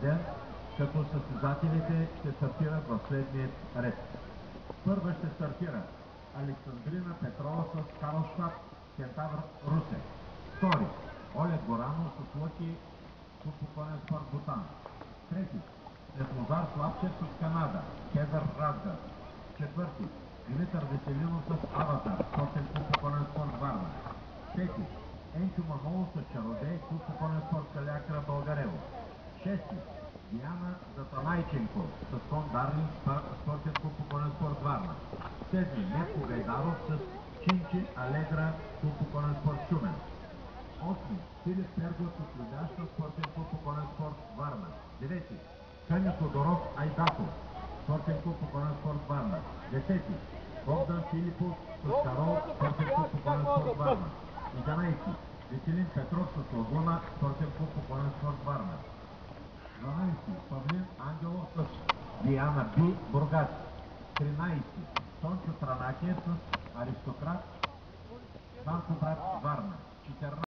ден, като състезателите ще стартират в следния ред. Първа ще стартира Александрина Петрова с Карлстад Кентавър Русе. Втори Олег Горанов с Лъки Купоконен спорт Бутан. Трети Светлозар Славчев с Канада Кедър Разгар. Четвърти Димитър Веселинов с Аватар спортен Купоконен спорт Варна. Пети Енчо Манолов с Чародей Купоконен спорт Калиакра Българево. Шести Диана Затанайченко с Кон Дарлин спортен Купоконен спорт Варна. Седми Метко Гайдаров с Чинчи Алегра Купоконен спорт Шумен. Осми Филип Пергот с Любяща спортен Купоконен спорт Варна. Девети Къня Тодоров Айдаков спортен Купоконен спорт Варна. Десети Богдан Филипов с Карол спортен Купоконен спорт Варна. 11 Веселин Петров с Лагуна спортен Купоконен спорт Варна. 12 Павлин Ангелов с Диана Би Бургас. 13 Тончо Транакиев с Аристократ Банко брат Варна. 14